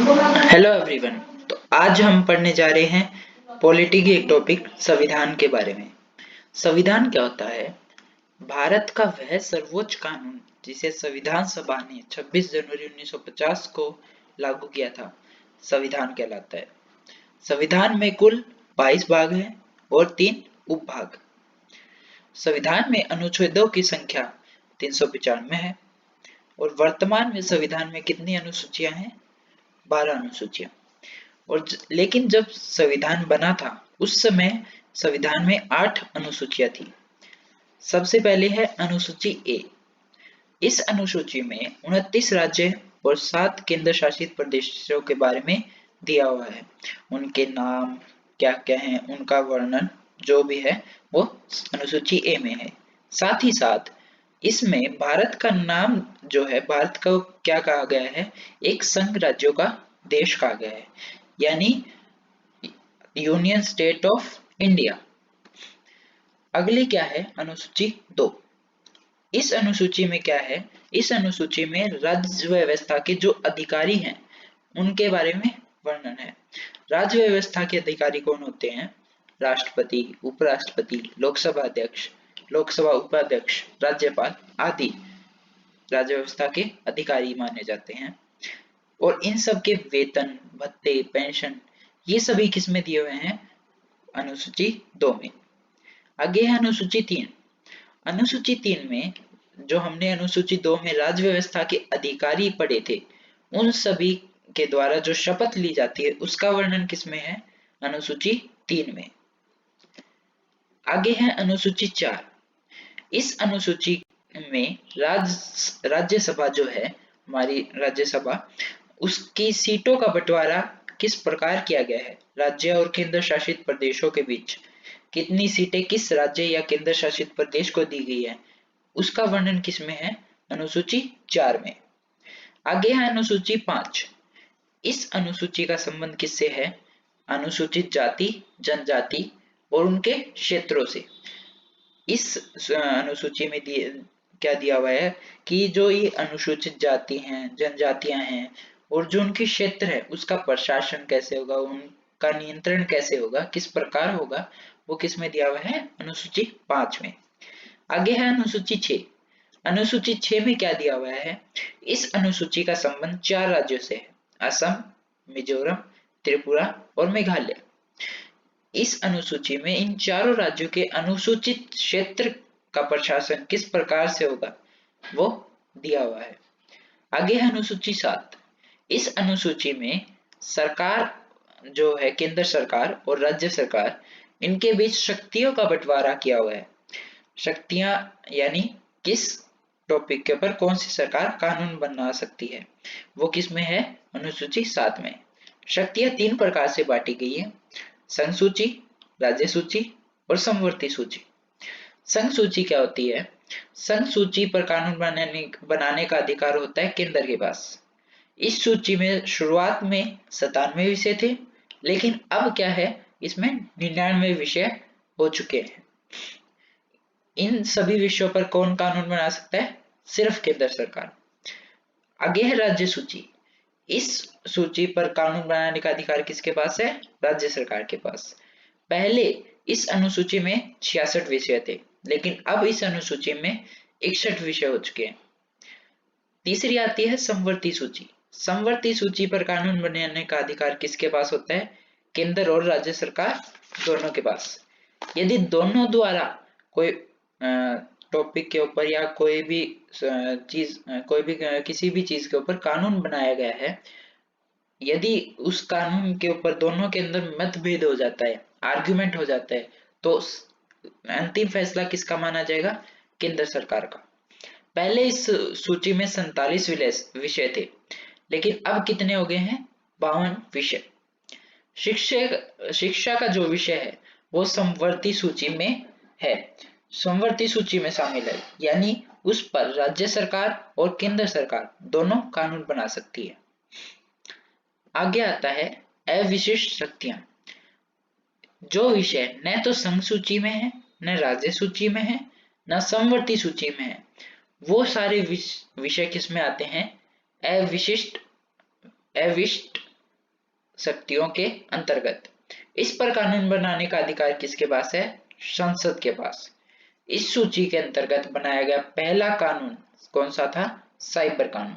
Hello everyone. तो आज हम पढ़ने जा रहे हैं पॉलिटी की एक टॉपिक संविधान के बारे में। संविधान क्या होता है? भारत का वह सर्वोच्च कानून जिसे संविधान सभा ने 26 जनवरी 1950 को लागू किया था, संविधान कहलाता है। संविधान में कुल 22 भाग हैं और 3 उपभाग। संविधान में अनुच्छेदों की संख्या 395 है और वर्तमान में संविधान में कितनी अनुसूचियां हैं? 12 अनुसूचियां। लेकिन जब संविधान बना था उस समय संविधान में 8 अनुसूचियां थी। सबसे पहले है अनुसूची ए। इस अनुसूची में 29 राज्य और 7 केंद्र शासित प्रदेशों के बारे में दिया हुआ है। उनके नाम क्या क्या हैं, उनका वर्णन जो भी है वो अनुसूची ए में है। साथ ही साथ इसमें भारत का नाम जो है, भारत का क्या कहा गया है? एक संघ राज्यों का देश कहा गया है, यानी यूनियन स्टेट ऑफ इंडिया। अगली क्या है? अनुसूची 2। इस अनुसूची में क्या है? इस अनुसूची में राज्य व्यवस्था के जो अधिकारी हैं उनके बारे में वर्णन है। राज्य व्यवस्था के अधिकारी कौन होते हैं? राष्ट्रपति, उपराष्ट्रपति, लोकसभा अध्यक्ष, लोकसभा उपाध्यक्ष, राज्यपाल आदि राज्य व्यवस्था के अधिकारी माने जाते हैं। और इन सब के वेतन, भत्ते, पेंशन ये सभी किस में दिए हुए हैं? अनुसूची 2 में। आगे है अनुसूची 3। अनुसूची 3 में जो हमने अनुसूची 2 में राज्य व्यवस्था के अधिकारी पढ़े थे, उन सभी के द्वारा जो शपथ ली जाती है उसका वर्णन किसमें है? अनुसूची 3 में। आगे है अनुसूची 4। इस अनुसूची में राज्यसभा जो है, हमारी राज्यसभा, उसकी सीटों का बंटवारा किस प्रकार किया गया है? राज्य और केंद्र शासित प्रदेशों के बीच कितनी सीटें किस राज्य या केंद्र शासित प्रदेश को दी गई है, उसका वर्णन किसमें है? अनुसूची 4 में। आगे है अनुसूची 5। इस अनुसूची का संबंध किससे है? अनुसूचित जाति, जनजाति और उनके क्षेत्रों से। इस अनुसूची में क्या दिया हुआ है कि जो ये अनुसूचित जाति हैं, जनजातियां हैं और जो उनके क्षेत्र है उसका प्रशासन कैसे होगा, उनका नियंत्रण कैसे होगा, किस प्रकार होगा, वो किस में दिया हुआ है? अनुसूची 5 में। आगे है अनुसूची 6। अनुसूची 6 में क्या दिया हुआ है? इस अनुसूची का संबंध 4 राज्यों से है, असम, मिजोरम, त्रिपुरा और मेघालय। इस अनुसूची में इन चारों राज्यों के अनुसूचित क्षेत्र का प्रशासन किस प्रकार से होगा वो दिया हुआ है। आगे है अनुसूची 7। इस अनुसूची में सरकार जो है, केंद्र सरकार और राज्य सरकार, इनके बीच शक्तियों का बंटवारा किया हुआ है। शक्तियां यानी किस टॉपिक के ऊपर कौन सी सरकार कानून बना सकती है, वो किस में है? अनुसूची 7 में। शक्तियां 3 प्रकार से बांटी गई है: संघ सूची, राज्य सूची और समवर्ती सूची। संघ सूची क्या होती है? संघ सूची पर कानून बनाने का अधिकार होता है केंद्र के पास। इस सूची में शुरुआत में 97 विषय थे, लेकिन अब क्या है, इसमें 99 विषय हो चुके हैं। इन सभी विषयों पर कौन कानून बना सकता है? सिर्फ केंद्र सरकार। आगे है राज्य सूची। इस सूची पर कानून बनाने का अधिकार किसके पास है? राज्य सरकार के पास। पहले इस अनुसूची में 66 विषय थे, लेकिन अब इस अनुसूची में 61 विषय हो चुके हैं। तीसरी आती है समवर्ती सूची। समवर्ती सूची पर कानून बनाने का अधिकार किसके पास होता है? केंद्र और राज्य सरकार दोनों के पास। यदि दोनों द्वारा कोई टॉपिक के ऊपर या कोई भी चीज, किसी भी चीज के ऊपर कानून बनाया गया है, यदि उस कानून के ऊपर दोनों के अंदर मतभेद हो जाता है, आर्गुमेंट हो जाता है, तो अंतिम फैसला किसका माना जाएगा? केंद्र सरकार का। पहले इस सूची में 47 विषय थे, लेकिन अब कितने हो गए हैं? 52 विषय। शिक्षा का जो विषय है वो समवर्ती सूची में है, समवर्ती सूची में शामिल है, यानी उस पर राज्य सरकार और केंद्र सरकार दोनों कानून बना सकती है। आगे आता है अविशिष्ट शक्तियां। जो विषय न तो संघ सूची में है, न राज्य सूची में है, न समवर्ती सूची में है, वो सारे विषय किस में आते हैं? अविशिष्ट शक्तियों के अंतर्गत। इस पर कानून बनाने का अधिकार किसके पास है? संसद के पास। इस सूची के अंतर्गत बनाया गया पहला कानून कौन सा था? साइबर कानून।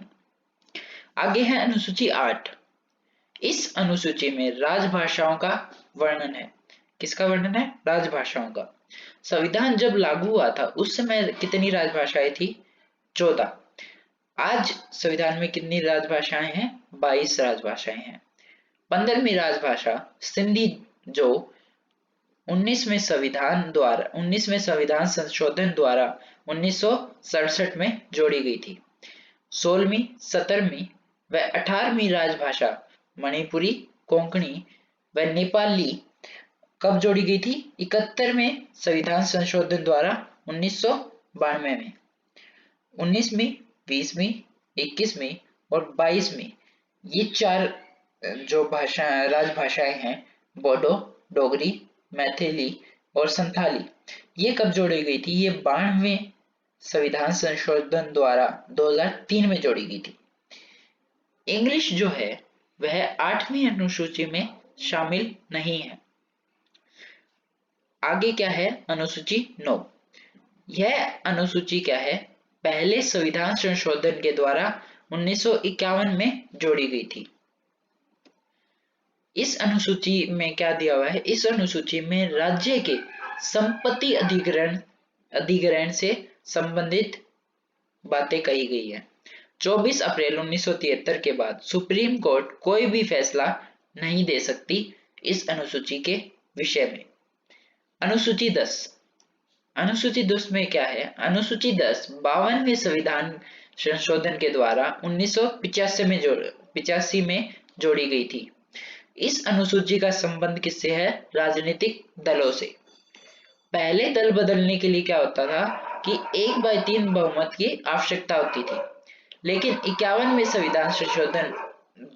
आगे है अनुसूची 8। इस अनुसूची में राजभाषाओं का वर्णन है। किसका वर्णन है? राजभाषाओं का। संविधान जब लागू हुआ था उस समय कितनी राजभाषाएं थी? 14। आज संविधान में कितनी राजभाषाएं हैं? 22 राजभाषाएं हैं। 15वीं राजभाषा सिंधी जो 19वें संविधान संशोधन द्वारा 1967 में जोड़ी गई थी। 16वीं, 17वीं व 18वीं राजभाषा मणिपुरी, कोंकणी व नेपाली कब जोड़ी गई थी? 71वें संविधान संशोधन द्वारा 1992 में। 19वीं, 20वीं, 21वीं और 22वीं ये 4 जो राजभाषाएं हैं, बोडो, डोगरी, मैथिली और संथाली, ये कब जोड़ी गई थी? ये 92वें संविधान संशोधन द्वारा 2003 में जोड़ी गई थी। इंग्लिश जो है वह 8वीं अनुसूची में शामिल नहीं है। आगे क्या है? अनुसूची 9। यह अनुसूची क्या है? पहले संविधान संशोधन के द्वारा 1951 में जोड़ी गई थी। इस अनुसूची में क्या दिया हुआ है? इस अनुसूची में राज्य के संपत्ति अधिग्रहण से संबंधित बातें कही गई है। 24 अप्रैल 1973 के बाद सुप्रीम कोर्ट कोई भी फैसला नहीं दे सकती इस अनुसूची के विषय में। अनुसूची 10। अनुसूची 10 में क्या है? अनुसूची 10 52वें संविधान संशोधन के द्वारा 1985 में जोड़ी गई थी। इस अनुसूची का संबंध किससे है? राजनीतिक दलों से। पहले दल बदलने के लिए क्या होता था कि 1/3 बहुमत की आवश्यकता होती थी, लेकिन 51वें संविधान संशोधन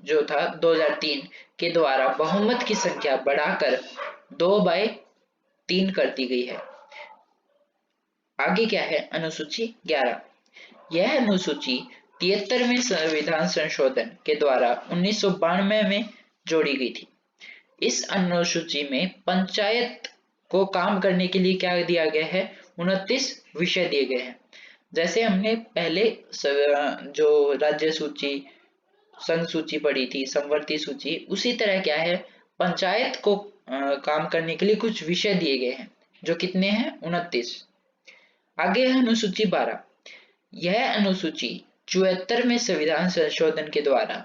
जो था 2003 के द्वारा बहुमत की संख्या बढ़ाकर 2/3 कर दी गई है। आगे क्या है? अनुसूची 11। यह अनुसूची 73वें संविधान संशोधन के द्वारा 1992 में जोड़ी गई थी। इस अनुसूची में पंचायत को काम करने के लिए क्या दिया गया है? 29 विषय दिए गए हैं। जैसे हमने पहले जो राज्य सूची, संघ सूची पढ़ी थी, संवर्ती सूची, उसी तरह क्या है? पंचायत को काम करने के लिए कुछ विषय दिए गए हैं, जो कितने हैं? 29। आगे है अनुसूची 12। यह अनुसूची 74वें संविधान संशोधन के द्वारा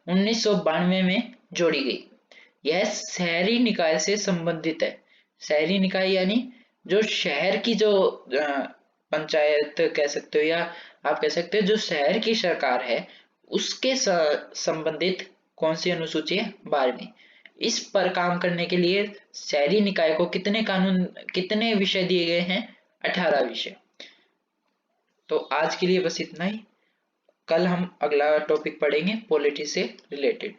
1992 में जोड़ी गई। यह शहरी निकाय से संबंधित है। शहरी निकाय यानी जो शहर की जो पंचायत कह सकते हो, या आप कह सकते हो जो शहर की सरकार है, उसके संबंधित कौन सी अनुसूची है? 12वीं। इस पर काम करने के लिए शहरी निकाय को कितने विषय दिए गए हैं? 18 विषय। तो आज के लिए बस इतना ही। कल हम अगला टॉपिक पढ़ेंगे पॉलिटी से रिलेटेड।